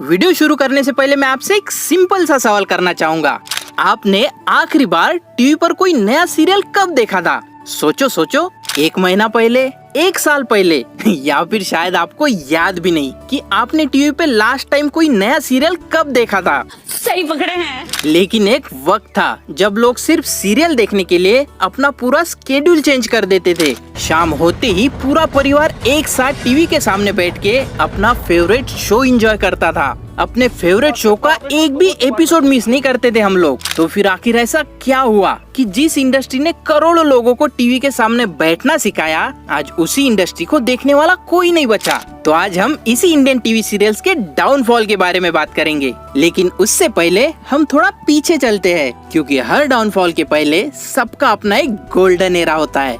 Video शुरू करने से पहले मैं आपसे एक सिंपल सा सवाल करना चाहूंगा। आपने आखिरी बार टीवी पर कोई नया सीरियल कब देखा था? सोचो सोचो, 1 महीना पहले, 1 साल पहले या फिर शायद आपको याद भी नहीं कि आपने टीवी पे लास्ट टाइम कोई नया सीरियल कब देखा था। सही पकड़े हैं। लेकिन एक वक्त था जब लोग सिर्फ सीरियल देखने के लिए अपना पूरा स्केड्यूल चेंज कर देते थे। शाम होते ही पूरा परिवार एक साथ टीवी के सामने बैठ के अपना फेवरेट शो एंजॉय करता था। अपने फेवरेट शो का एक भी एपिसोड मिस नहीं करते थे हम लोग। तो फिर आखिर ऐसा क्या हुआ कि जिस इंडस्ट्री ने करोड़ों लोगों को टीवी के सामने बैठना सिखाया, आज उसी इंडस्ट्री को देखने वाला कोई नहीं बचा। तो आज हम इसी इंडियन टीवी सीरियल्स के डाउनफॉल के बारे में बात करेंगे। लेकिन उससे पहले हम थोड़ा पीछे चलते हैं, क्योंकि हर डाउनफॉल के पहले सबका अपना एक गोल्डन एरा होता है।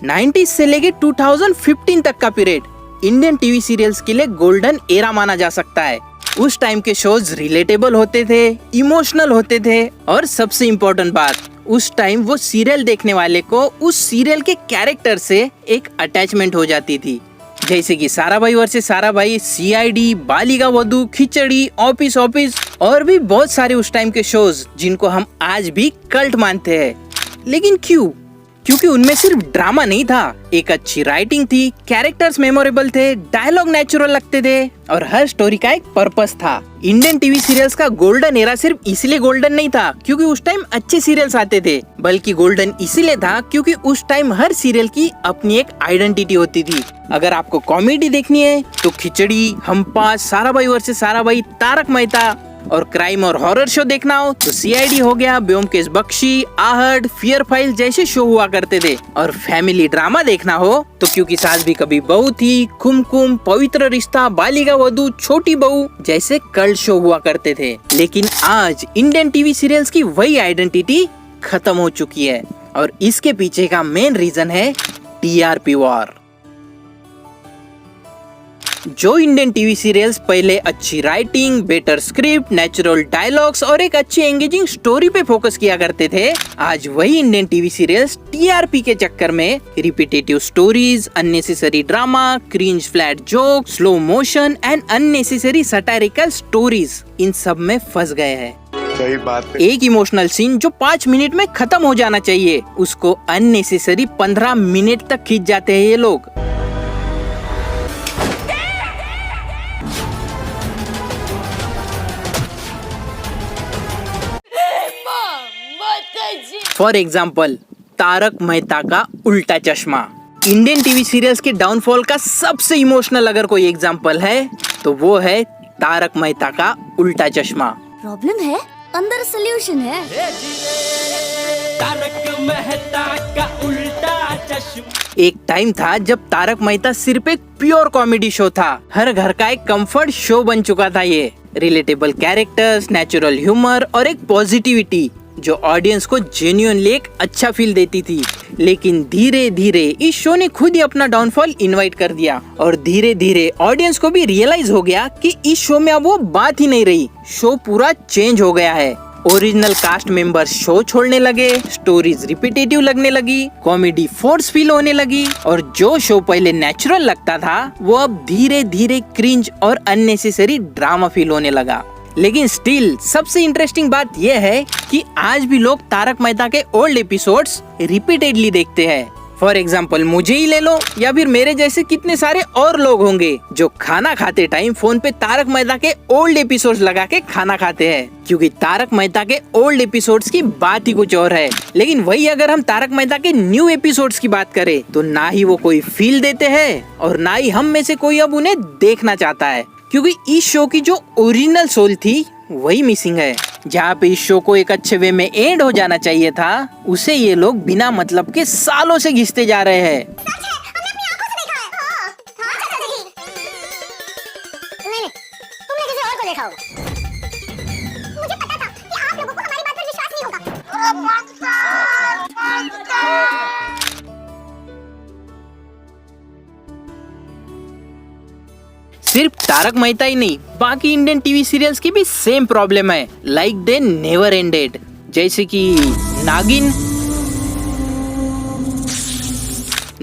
90s से लेके 2015 तक का पीरियड इंडियन टीवी सीरियल्स के लिए गोल्डन एरा माना जा सकता है। उस टाइम के शोज रिलेटेबल होते थे, इमोशनल होते थे और सबसे इम्पोर्टेंट बात, उस टाइम वो सीरियल देखने वाले को उस सीरियल के कैरेक्टर से एक अटैचमेंट हो जाती थी। जैसे कि साराभाई वर्सेस साराभाई, सीआईडी, बालिका वधू, खिचड़ी, ऑफिस और भी बहुत सारे उस टाइम के शोज जिनको हम आज भी कल्ट मानते हैं। लेकिन क्यों? क्योंकि उनमें सिर्फ ड्रामा नहीं था, एक अच्छी राइटिंग थी, कैरेक्टर्स मेमोरेबल थे, डायलॉग नेचुरल लगते थे और हर स्टोरी का एक पर्पस था। इंडियन टीवी सीरियल्स का गोल्डन एरा सिर्फ इसलिए गोल्डन नहीं था क्योंकि उस टाइम अच्छे सीरियल्स आते थे, बल्कि गोल्डन इसीलिए था क्योंकि उस टाइम हर सीरियल की अपनी एक आइडेंटिटी होती थी। अगर आपको कॉमेडी देखनी है तो खिचड़ी, हम पास, साराभाई वर्सेस साराभाई, तारक मेहता, और क्राइम और हॉरर शो देखना हो तो सीआईडी हो गया, ब्योमकेश बख्शी, आहट, फियर फाइल जैसे शो हुआ करते थे। और फैमिली ड्रामा देखना हो तो क्योंकि सास भी कभी बहू थी, कुमकुम, पवित्र रिश्ता, बालिका वधू, छोटी बहू जैसे कल्ट शो हुआ करते थे। लेकिन आज इंडियन टीवी सीरियल्स की वही आइडेंटिटी खत्म हो चुकी है और इसके पीछे का मेन रीजन है टीआरपी वॉर। जो इंडियन टीवी सीरियल्स पहले अच्छी writing, better script, natural dialogues और एक अच्छी एंगेजिंग स्टोरी पे फोकस किया करते थे, आज वही इंडियन टीवी सीरियल्स टीआरपी के चक्कर में repetitive stories, unnecessary drama, cringe flat joke, slow motion and unnecessary satirical stories, इन सब में फंस गए हैं। सही बात है। एक इमोशनल सीन जो 5 मिनट में खत्म हो जाना चाहिए, उसको अननेसेसरी 15 मिनट तक खींच जाते हैं ये लोग। फॉर एग्जाम्पल, तारक मेहता का उल्टा चश्मा। इंडियन टीवी सीरियल्स के डाउनफॉल का सबसे इमोशनल अगर कोई एग्जाम्पल है तो वो है तारक मेहता का उल्टा चश्मा। प्रॉब्लम है, अंदर सोल्यूशन है। तारक मेहता का उल्टा चश्मा। एक टाइम था जब तारक मेहता सिर्फ एक प्योर कॉमेडी शो था। हर घर का एक कंफर्ट शो बन चुका था ये। रिलेटेबल कैरेक्टर्स, नेचुरल ह्यूमर और एक पॉजिटिविटी जो ऑडियंस को जेन्युइनली एक अच्छा फील देती थी। लेकिन धीरे धीरे इस शो ने खुद ही अपना डाउनफॉल इनवाइट कर दिया और धीरे धीरे ऑडियंस को भी रियलाइज हो गया कि इस शो में अब वो बात ही नहीं रही, शो पूरा चेंज हो गया है। ओरिजिनल कास्ट मेंबर्स शो छोड़ने लगे, स्टोरीज रिपीटेटिव लगने लगी, कॉमेडी फोर्स फील होने लगी और जो शो पहले नेचुरल लगता था वो अब धीरे धीरे क्रिंज और अननेसेसरी ड्रामा फील होने लगा। लेकिन स्टिल सबसे इंटरेस्टिंग बात यह है कि आज भी लोग तारक मेहता के ओल्ड एपिसोड्स रिपीटेडली देखते हैं। फॉर एग्जाम्पल, मुझे ही ले लो या फिर मेरे जैसे कितने सारे और लोग होंगे जो खाना खाते टाइम फोन पे तारक मेहता के ओल्ड एपिसोड्स लगा के खाना खाते हैं, क्योंकि तारक मेहता के ओल्ड एपिसोड्स की बात ही कुछ और है। लेकिन वही अगर हम तारक मेहता के न्यू एपिसोड्स की बात करें तो ना ही वो कोई फील देते हैं और ना ही हम में से कोई अब उन्हें देखना चाहता है, क्योंकि इस शो की जो ओरिजिनल सोल थी वही मिसिंग है। जहाँ पे इस शो को एक अच्छे वे में एंड हो जाना चाहिए था, उसे ये लोग बिना मतलब के सालों से घिसते जा रहे हैं। सिर्फ तारक मेहता ही नहीं, बाकी इंडियन टीवी सीरियल्स की भी सेम प्रॉब्लम है, लाइक दे नेवर एंडेड। जैसे कि नागिन,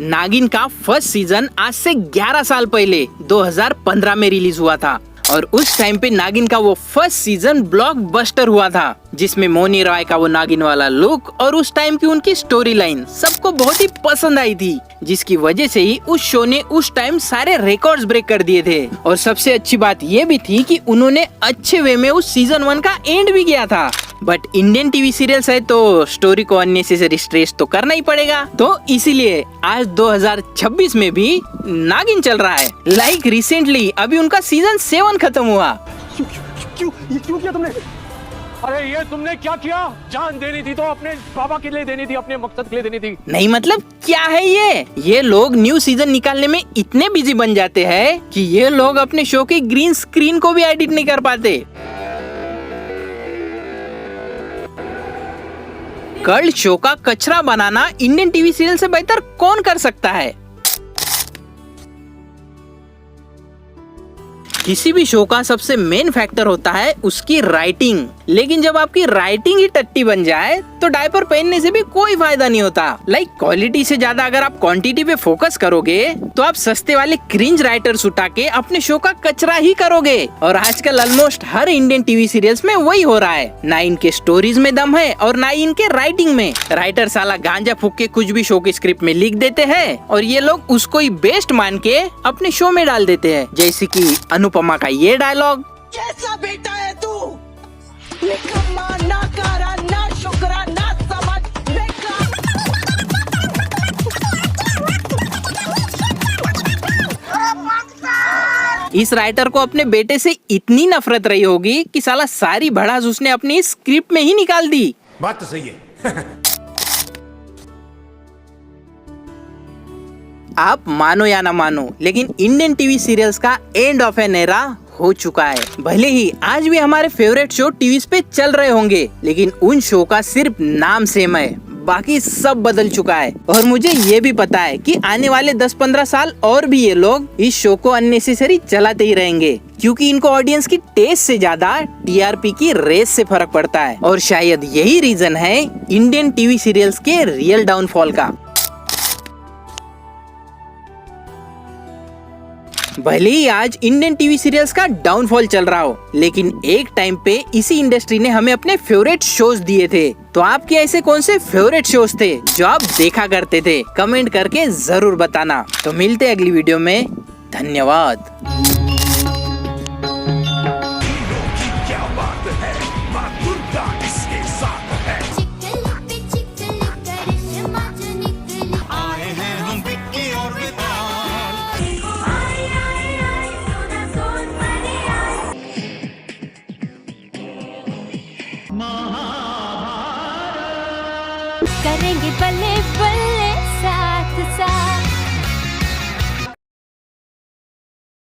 नागिन का फर्स्ट सीजन आज से 11 साल पहले 2015 में रिलीज हुआ था और उस टाइम पे नागिन का वो फर्स्ट सीजन ब्लॉकबस्टर हुआ था, जिसमें मोनी रॉय का वो नागिन वाला लुक और उस टाइम की उनकी स्टोरी लाइन सबको बहुत ही पसंद आई थी, जिसकी वजह से ही उस शो ने उस टाइम सारे रिकॉर्ड्स ब्रेक कर दिए थे। और सबसे अच्छी बात ये भी थी कि उन्होंने अच्छे वे में उस सीजन 1 का एंड भी किया था। बट इंडियन टीवी सीरियल्स है तो स्टोरी को अननेसेसरी स्ट्रेस तो करना ही पड़ेगा, तो इसीलिए आज 2026 में भी नागिन चल रहा है। लाइक रिसेंटली अभी उनका सीजन 7 खत्म हुआ। क्यों किया तुमने? अरे ये तुमने क्या किया? जान देनी थी तो अपने बाबा के लिए देनी थी, अपने मकसद के लिए देनी थी। नहीं मतलब क्या है ये लोग न्यू सीजन निकालने में इतने बिजी बन जाते हैं कि ये लोग अपने शो की ग्रीन स्क्रीन को भी एडिट नहीं कर पाते। कल्ट शो का कचरा बनाना इंडियन टीवी सीरियल से बेहतर कौन कर सकता है? किसी भी शो का सबसे मेन फैक्टर होता है उसकी राइटिंग, लेकिन जब आपकी राइटिंग ही टट्टी बन जाए तो डायपर पहनने से भी कोई फायदा नहीं होता। लाइक क्वालिटी से ज्यादा अगर आप क्वांटिटी पे फोकस करोगे तो आप सस्ते वाले क्रिंज राइटर्स उठा के अपने शो का कचरा ही करोगे। और आजकल ऑलमोस्ट हर इंडियन टीवी सीरियल्स में वही हो रहा है, ना इनके स्टोरीज में दम है और ना इनके राइटिंग में। राइटर साला गांजा फूक के कुछ भी शो की स्क्रिप्ट में लिख देते हैं और ये लोग उसको ही बेस्ट मान के अपने शो में डाल देते हैं, जैसे कि अनुपमा का ये डायलॉग, कैसा बेटा है तू, निकम्मा, नाकारा, नाशुक्रा, नासमझ, बेकार। इस राइटर को अपने बेटे से इतनी नफरत रही होगी कि साला सारी भड़ास उसने अपनी स्क्रिप्ट में ही निकाल दी। बात तो सही है। आप मानो या ना मानो, लेकिन इंडियन टीवी सीरियल्स का एंड ऑफ एन एरा हो चुका है। भले ही आज भी हमारे फेवरेट शो टीवी पे चल रहे होंगे, लेकिन उन शो का सिर्फ नाम सेम है, बाकी सब बदल चुका है। और मुझे ये भी पता है कि आने वाले 10-15 साल और भी ये लोग इस शो को अननेसेसरी चलाते ही रहेंगे, क्योंकि इनको ऑडियंस की टेस्ट से ज्यादा टीआरपी की रेस से फर्क पड़ता है। और शायद यही रीजन है इंडियन टीवी सीरियल्स के रियल डाउनफॉल का। भले ही आज इंडियन टीवी सीरियल्स का डाउनफॉल चल रहा हो, लेकिन एक टाइम पे इसी इंडस्ट्री ने हमें अपने फेवरेट शोज दिए थे। तो आपके ऐसे कौन से फेवरेट शोज थे जो आप देखा करते थे? कमेंट करके जरूर बताना। तो मिलते हैं अगली वीडियो में। धन्यवाद। करेंगे पले पले